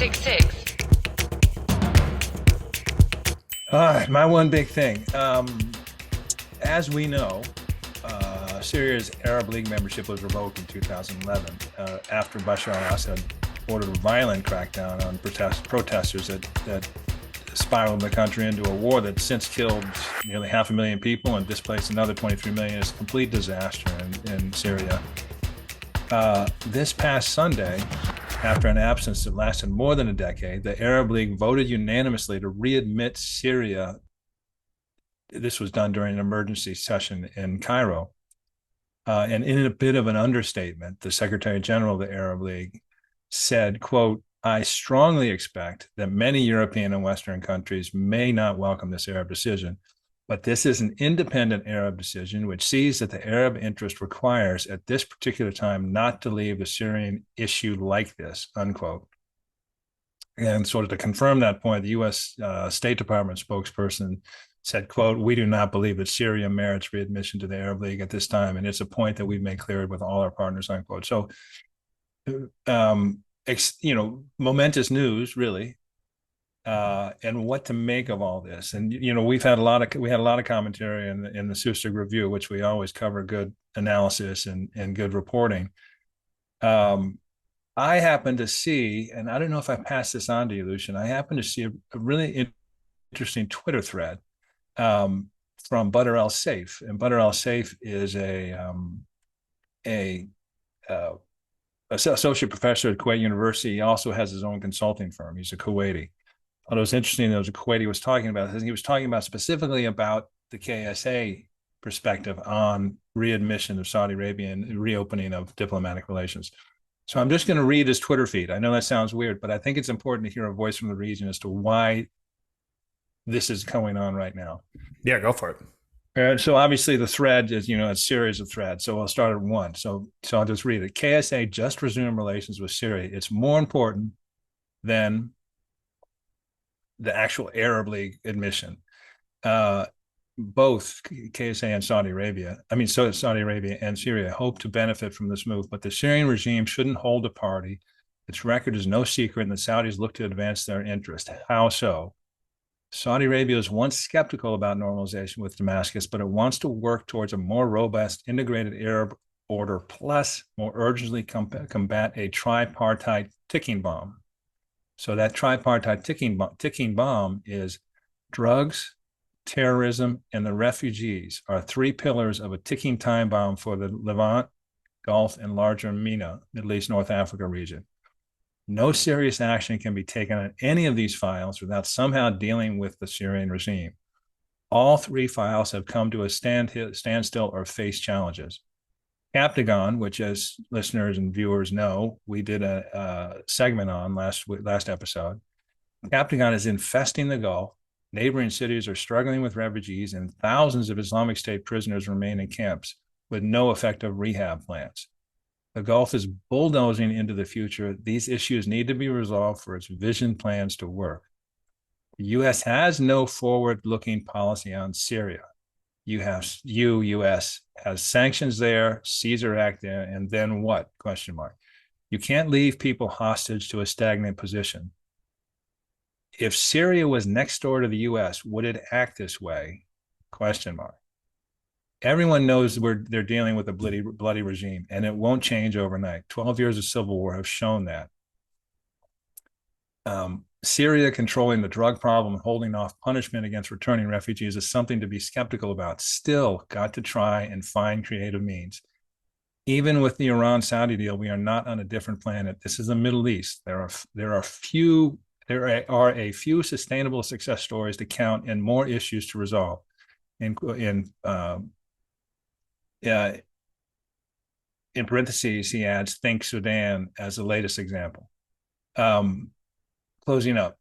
Big Six. My one big thing. As we know, Syria's Arab League membership was revoked in 2011 after Bashar al-Assad ordered a violent crackdown on protesters that spiraled the country into a war that since killed nearly 500,000 people and displaced another 23 million. It's a complete disaster in Syria. This past Sunday, after an absence that lasted more than a decade, the Arab League voted unanimously to readmit Syria. This was done during an emergency session in Cairo. And in a bit of an understatement, the Secretary General of the Arab League said, quote, "I strongly expect that many European and Western countries may not welcome this Arab decision, but this is an independent Arab decision which sees that the Arab interest requires at this particular time not to leave the Syrian issue like this," unquote. And sort of to confirm that point, the U.S. State Department spokesperson said, quote, "We do not believe that Syria merits readmission to the Arab League at this time, and it's a point that we've made clear with all our partners," unquote. So, momentous news, really, and what to make of all this. And we had a lot of commentary in the Susig Review, which we always cover good analysis and good reporting. I happened to see, and I don't know if I passed this on to you, Lucian. I happened to see a really interesting Twitter thread from Badr al-Saif, and Badr al-Saif is a associate professor at Kuwait University. He also has his own consulting firm. He's a Kuwaiti. What was interesting, there was a Kuwaiti was talking about. He was talking about specifically about the KSA perspective on readmission of Saudi Arabia and reopening of diplomatic relations. So I'm just going to read his Twitter feed. I know that sounds weird, but I think it's important to hear a voice from the region as to why this is going on right now. Yeah, go for it. So obviously the thread is, a series of threads. So I'll start at one. So I'll just read it. KSA just resumed relations with Syria. It's more important than the actual Arab League admission. Both KSA and Saudi Arabia and Syria hope to benefit from this move, but the Syrian regime shouldn't hold a party. Its record is no secret, and the Saudis look to advance their interest. How so? Saudi Arabia was once skeptical about normalization with Damascus, but it wants to work towards a more robust, integrated Arab order, plus more urgently combat a tripartite ticking bomb. So that tripartite ticking bomb is drugs, terrorism, and the refugees are three pillars of a ticking time bomb for the Levant, Gulf, and larger MENA, Middle East, North Africa region. No serious action can be taken on any of these files without somehow dealing with the Syrian regime. All three files have come to a standstill or face challenges. Captagon, which, as listeners and viewers know, we did a segment on last episode. Captagon is infesting the Gulf. Neighboring cities are struggling with refugees, and thousands of Islamic State prisoners remain in camps with no effective rehab plans. The Gulf is bulldozing into the future. These issues need to be resolved for its vision plans to work. The U.S. has no forward-looking policy on Syria. U.S. has sanctions there, Caesar Act there, and then what? ? You can't leave people hostage to a stagnant position. If Syria was next door to the U.S., would it act this way? ? Everyone knows they're dealing with a bloody regime, and it won't change overnight. 12 years of civil war have shown that. Syria controlling the drug problem and holding off punishment against returning refugees is something to be skeptical about. Still, got to try and find creative means. Even with the Iran-Saudi deal, we are not on a different planet. This is the Middle East. There are a few sustainable success stories to count and more issues to resolve. In parentheses, he adds, think Sudan as the latest example. Closing up,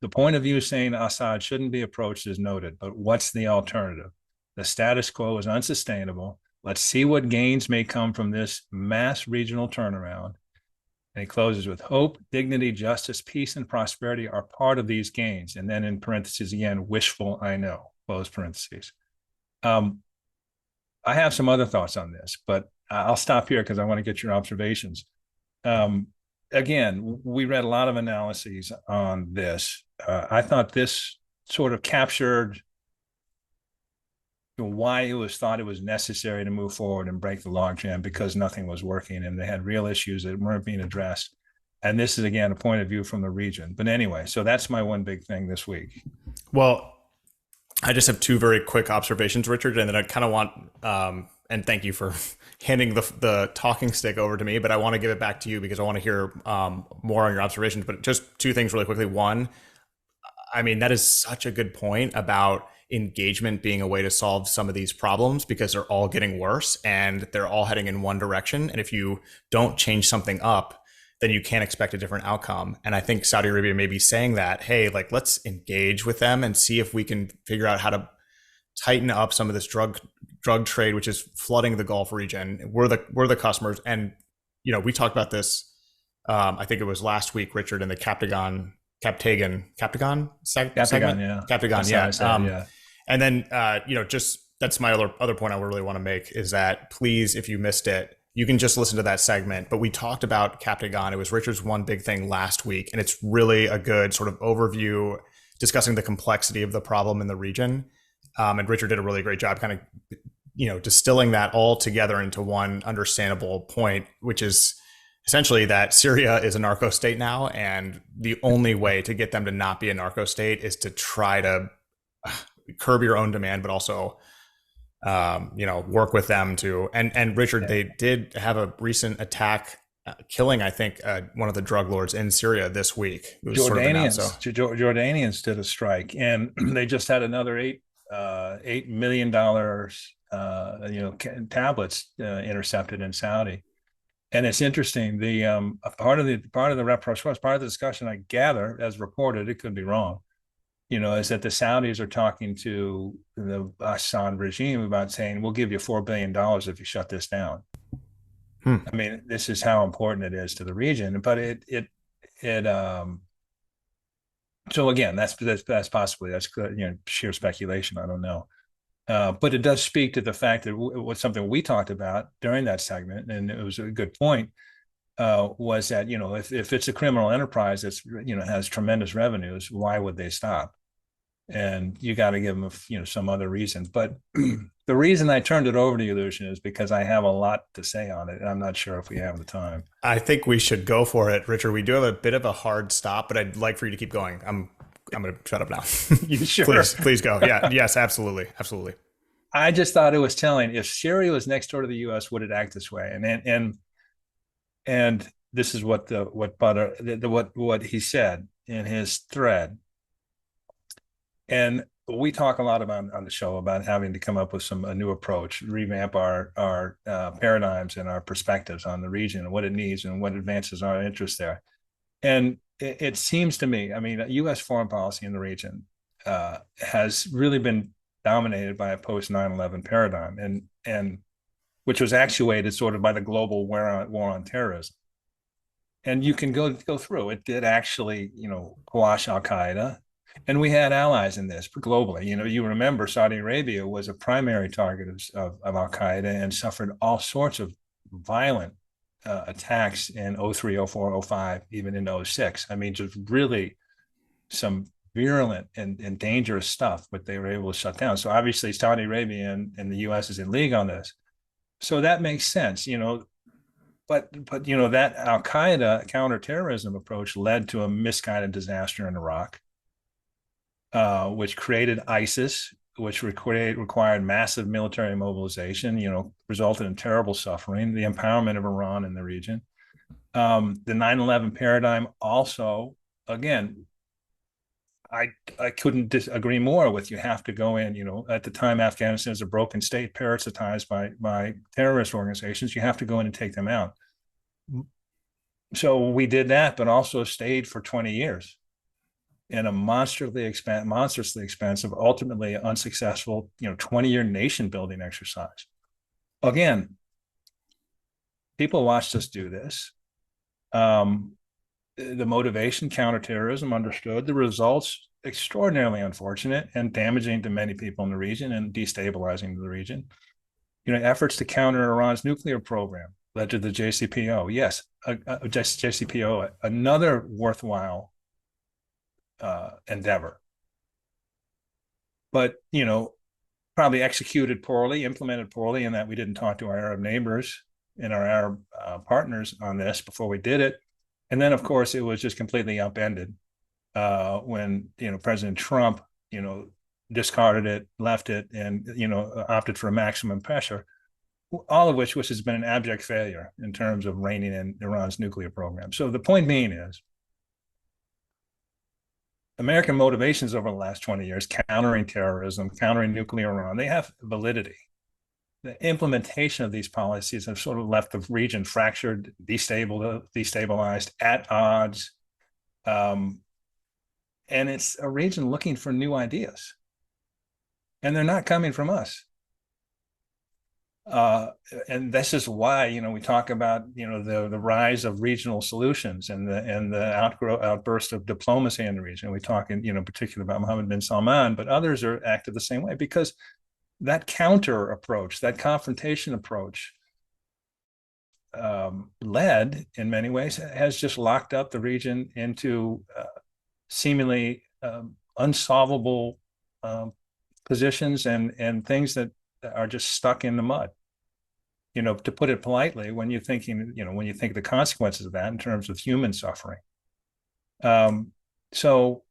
the point of view saying Assad shouldn't be approached is noted, but what's the alternative? The status quo is unsustainable. Let's see what gains may come from this mass regional turnaround. And he closes with hope, dignity, justice, peace, and prosperity are part of these gains. And then in parentheses again, wishful, I know, close parentheses. I have some other thoughts on this, but I'll stop here because I want to get your observations. again, we read a lot of analyses on this. I thought this sort of captured why it was thought it was necessary to move forward and break the logjam, because nothing was working and they had real issues that weren't being addressed. And this is, again, a point of view from the region. But anyway, so that's my one big thing this week. Well, I just have two very quick observations, Richard, and then I kind of want, and thank you for handing the talking stick over to me, but I want to give it back to you because I want to hear more on your observations. But just two things really quickly. One, I mean, that is such a good point about engagement being a way to solve some of these problems, because they're all getting worse and they're all heading in one direction. And if you don't change something up, then you can't expect a different outcome. And I think Saudi Arabia may be saying that, hey, like, let's engage with them and see if we can figure out how to tighten up some of this drug trade, which is flooding the Gulf region. We're the customers. And, you know, we talked about this, I think it was last week, Richard, in the Captagon segment? Yeah. Captagon, yeah. Yeah. And then, you know, just that's my other point I really want to make is that, please, if you missed it, you can just listen to that segment. But we talked about Captagon. It was Richard's one big thing last week, and it's really a good sort of overview discussing the complexity of the problem in the region. And Richard did a really great job kind of, you know, distilling that all together into one understandable point, which is essentially that Syria is a narco state now, and the only way to get them to not be a narco state is to try to curb your own demand, but also, you know, work with them to. And Richard, they did have a recent attack, killing, I think, one of the drug lords in Syria this week. Jordanians did a strike, and they just had another $8 million, tablets intercepted in Saudi. And it's interesting. The part of the rapprochement, part of the discussion, I gather, as reported, it could be wrong, is that the Saudis are talking to the Assad regime about saying, we'll give you $4 billion if you shut this down. I mean, this is how important it is to the region. But so again, that's possibly, that's sheer speculation. I don't know. But it does speak to the fact that what's something we talked about during that segment, and it was a good point, was that, if it's a criminal enterprise that's, has tremendous revenues, why would they stop? And you got to give them, some other reasons. But the reason I turned it over to you, Lucian, is because I have a lot to say on it. And I'm not sure if we have the time. I think we should go for it, Richard. We do have a bit of a hard stop, but I'd like for you to keep going. I'm going to shut up now. You sure? Please go. Yeah. Yes, absolutely. Absolutely. I just thought it was telling. If Syria was next door to the U.S., would it act this way? And this is what he said in his thread. And we talk a lot about on the show about having to come up with a new approach, revamp our paradigms and our perspectives on the region and what it needs and what advances our interests there. And it seems to me, I mean, U.S. foreign policy in the region has really been dominated by a post 9/11 paradigm, and which was actuated sort of by the global war on terrorism. And you can go through it. Did actually, quash Al-Qaeda. And we had allies in this globally. You remember Saudi Arabia was a primary target of Al-Qaeda and suffered all sorts of violent attacks in 03, 04, 05, even in 06. I mean, just really some virulent and dangerous stuff, but they were able to shut down. So obviously Saudi Arabia and the U.S. is in league on this. So that makes sense, but that Al-Qaeda counterterrorism approach led to a misguided disaster in Iraq, which created ISIS, which required massive military mobilization, resulted in terrible suffering, the empowerment of Iran in the region. The 9/11 paradigm also, again, I couldn't disagree more with, you have to go in, at the time Afghanistan is a broken state, parasitized by terrorist organizations. You have to go in and take them out. So we did that, but also stayed for 20 years in a monstrously expensive, ultimately unsuccessful, 20-year nation building exercise. Again, people watched us do this. The motivation, counterterrorism, understood. The results, extraordinarily unfortunate and damaging to many people in the region and destabilizing the region. Efforts to counter Iran's nuclear program, led to the JCPO. Yes, JCPO, another worthwhile endeavor, but probably executed poorly, implemented poorly, in that we didn't talk to our Arab neighbors and our Arab partners on this before we did it. And then, of course, it was just completely upended when President Trump discarded it, left it, and opted for a maximum pressure. All of which has been an abject failure in terms of reining in Iran's nuclear program. So the point being is, American motivations over the last 20 years, countering terrorism, countering nuclear Iran, they have validity. The implementation of these policies have sort of left the region fractured, destabilized, at odds. And it's a region looking for new ideas. And they're not coming from us. And this is why we talk about the rise of regional solutions and the outburst of diplomacy in the region. We talk in particular about Mohammed bin Salman, but others are acted the same way, because that counter approach, that confrontation approach, led in many ways has just locked up the region into seemingly unsolvable positions and things that are just stuck in the mud. To put it politely, when you think of the consequences of that in terms of human suffering. So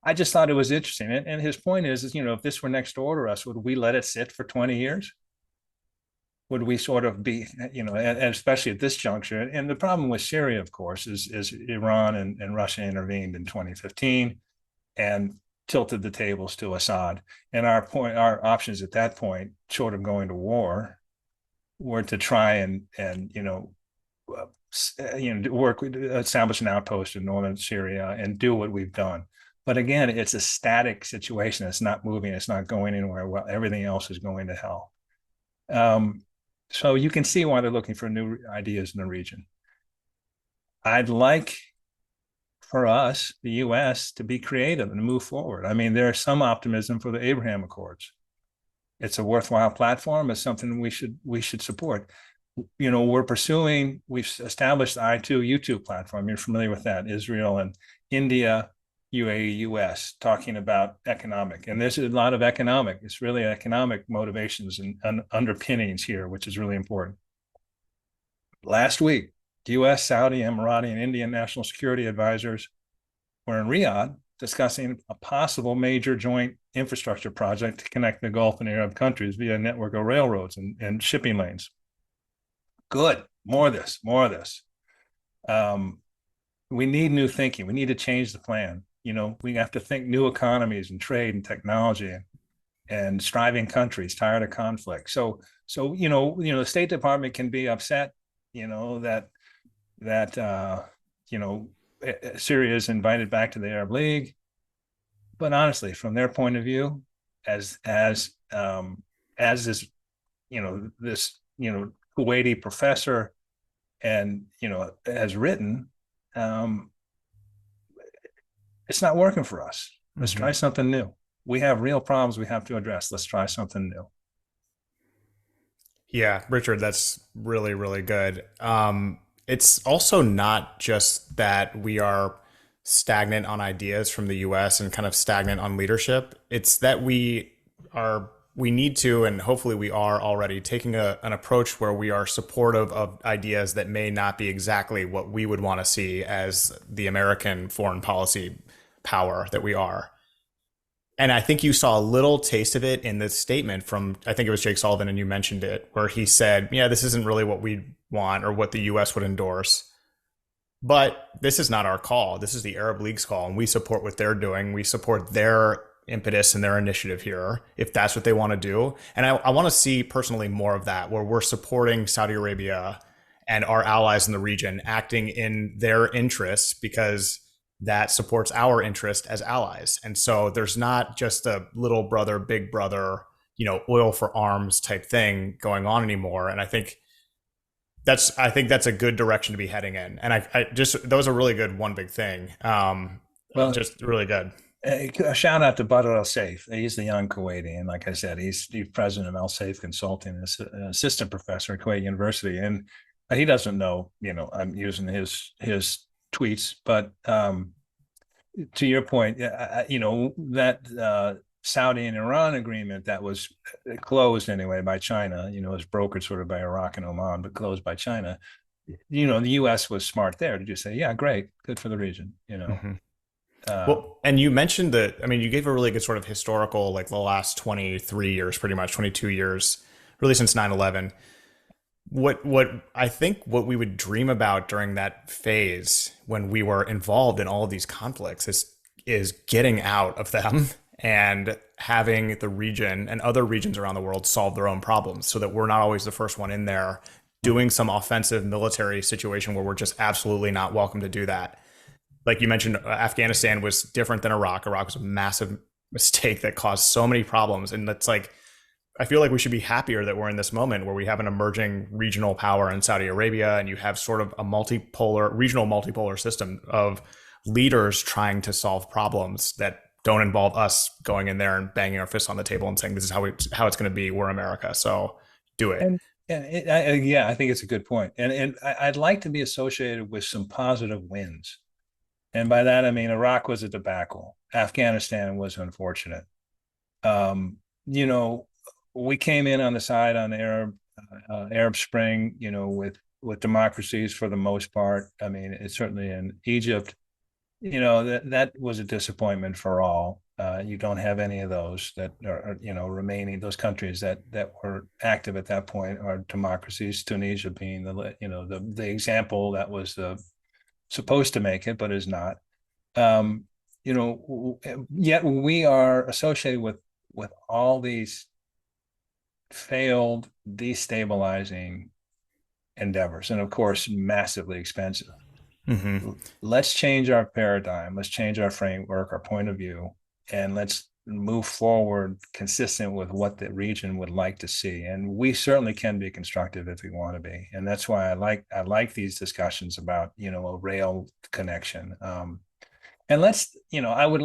I just thought it was interesting. And his point is, if this were next door to us, would we let it sit for 20 years? Would we sort of be, and especially at this juncture? And the problem with Syria, of course, is Iran and Russia intervened in 2015 and tilted the tables to Assad. And our options at that point, short of going to war, were to try and establish an outpost in northern Syria and do what we've done. But again, it's a static situation. It's not moving. It's not going anywhere. Well, everything else is going to hell. So you can see why they're looking for new ideas in the region. I'd like for us, the U.S., to be creative and move forward. I mean, there's some optimism for the Abraham Accords. It's a worthwhile platform. It's something we should support. We've established the I2U2 platform. You're familiar with that. Israel and India, UAE, US, talking about economic. And there's a lot of it's really economic motivations and underpinnings here, which is really important. Last week, US, Saudi, Emirati, and Indian national security advisors were in Riyadh discussing a possible major joint infrastructure project to connect the Gulf and Arab countries via a network of railroads and shipping lanes. Good. More of this. We need new thinking. We need to change the plan. We have to think new economies and trade and technology and striving countries tired of conflict. So the State Department can be upset, that Syria is invited back to the Arab League. But honestly, from their point of view, as this Kuwaiti professor and has written, it's not working for us. Let's try something new. We have real problems we have to address. Let's try something new. Yeah, Richard, that's really, really good. It's also not just that we are stagnant on ideas from the US and kind of stagnant on leadership. It's that we need to, and hopefully we are already, taking an approach where we are supportive of ideas that may not be exactly what we would want to see as the American foreign policy power that we are. And I think you saw a little taste of it in the statement from, I think it was Jake Sullivan, and you mentioned it, where he said, yeah, this isn't really what we want or what the US would endorse. But this is not our call. This is the Arab League's call, and we support what they're doing. We support their impetus and their initiative here, if that's what they want to do. And I want to see personally more of that, where we're supporting Saudi Arabia and our allies in the region acting in their interests, because that supports our interest as allies. And so there's not just a little brother, big brother, oil for arms type thing going on anymore. And I think that's a good direction to be heading in. And I just, that was a really good one big thing. Just really good. A shout out to Badr Al Saif. He's the young Kuwaiti, and like I said, he's president of Al Saif Consulting, an assistant professor at Kuwait University, and he doesn't know. I'm using his tweets, but to your point, that Saudi and Iran agreement that was closed anyway by China, was brokered sort of by Iraq and Oman, but closed by China. The U.S. was smart there to just say, yeah, great, good for the region. Mm-hmm. Uh, Well, and you mentioned that, I mean, you gave a really good sort of historical, like the last 23 years, pretty much 22 years, really since 9/11. What I think what we would dream about during that phase when we were involved in all of these conflicts is getting out of them and having the region and other regions around the world solve their own problems so that we're not always the first one in there doing some offensive military situation where we're just absolutely not welcome to do that. Like you mentioned, Afghanistan was different than Iraq. Iraq was a massive mistake that caused so many problems. And that's like, I feel like we should be happier that we're in this moment where we have an emerging regional power in Saudi Arabia, and you have sort of a regional multipolar system of leaders trying to solve problems that don't involve us going in there and banging our fists on the table and saying, this is how it's going to be. We're America. So do it. yeah, I think it's a good point. And I'd like to be associated with some positive wins. And by that, I mean, Iraq was a debacle. Afghanistan was unfortunate. Um, you know, we came in on the side on Arab Spring, with democracies for the most part. I mean, it's certainly in Egypt, that was a disappointment for all. You don't have any of those that are, remaining. Those countries that were active at that point are democracies. Tunisia being the example that was supposed to make it, but is not. Yet we are associated with all these failed destabilizing endeavors, and of course, massively expensive. Mm-hmm. Let's change our paradigm. Let's change our framework, our point of view, and let's move forward consistent with what the region would like to see. And we certainly can be constructive if we want to be. And that's why I like these discussions about, a rail connection. And I would,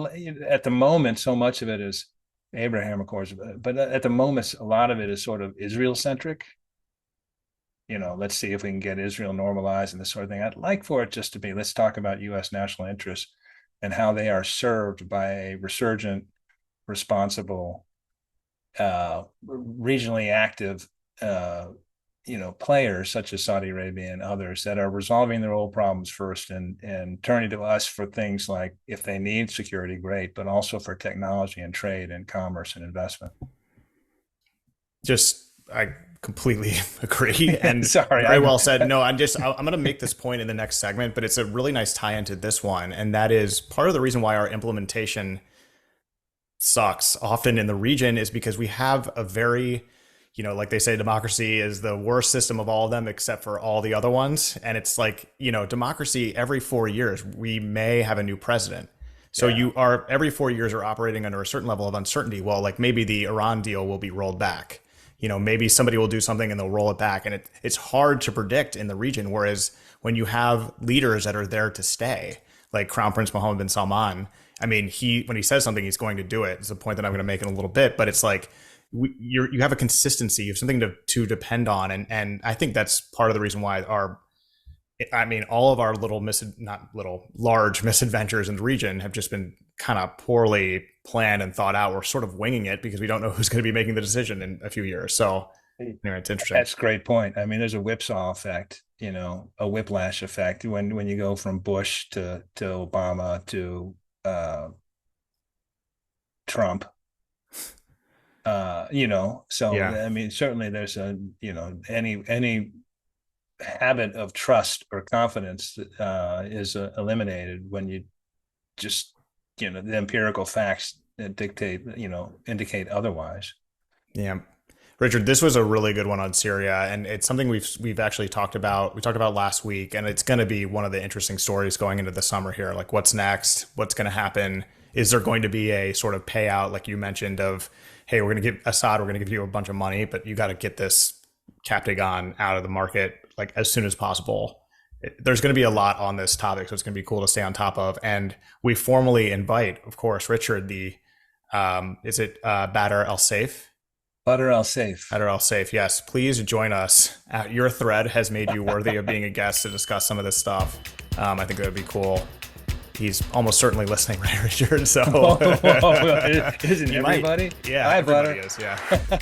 at the moment, so much of it is Abraham, of course, but at the moment, a lot of it is sort of Israel centric. Let's see if we can get Israel normalized and this sort of thing. I'd like for it just to be, let's talk about U.S. national interests and how they are served by a resurgent, responsible, regionally active, players such as Saudi Arabia and others that are resolving their old problems first and turning to us for things like, if they need security, great, but also for technology and trade and commerce and investment. I completely agree, and Sorry, very well said. No, I'm going to make this point in the next segment, but it's a really nice tie into this one, and that is part of the reason why our implementation sucks often in the region is because we have a very, like they say, democracy is the worst system of all of them except for all the other ones, and it's like, democracy, every 4 years we may have a new president. So Yeah. you are every 4 years are operating under a certain level of uncertainty. Well, like maybe the Iran deal will be rolled back. Maybe somebody will do something and they'll roll it back. And it's hard to predict in the region. Whereas when you have leaders that are there to stay, like Crown Prince Mohammed bin Salman, I mean, when he says something, he's going to do it. It's a point that I'm going to make in a little bit, but it's like you have a consistency, you have something to depend on. And I think that's part of the reason why all of our large misadventures in the region have just been kind of poorly planned and thought out. We're sort of winging it because we don't know who's going to be making the decision in a few years. So anyway, it's interesting. That's a great point. I mean, there's a whipsaw effect, a whiplash effect when you go from Bush to Obama to Trump. So Yeah. I mean, certainly there's any habit of trust or confidence is eliminated when you just the empirical facts that indicate otherwise. Yeah. Richard, this was a really good one on Syria, and it's something we've actually talked about. We talked about last week, and it's going to be one of the interesting stories going into the summer here. Like, what's next? What's going to happen? Is there going to be a sort of payout, like you mentioned, of, hey, we're going to give Assad, we're going to give you a bunch of money, but you got to get this Captagon out of the market like as soon as possible. there's going to be a lot on this topic, so it's going to be cool to stay on top of. And we formally invite, of course, Richard, the is it Bader El Safe? Butter all safe. Bader El Safe, yes. Please join us. Your thread has made you worthy of being a guest to discuss some of this stuff. I think that would be cool. He's almost certainly listening, right, Richard? So Isn't everybody? Yeah, Hi, everybody Butter. is. Yeah.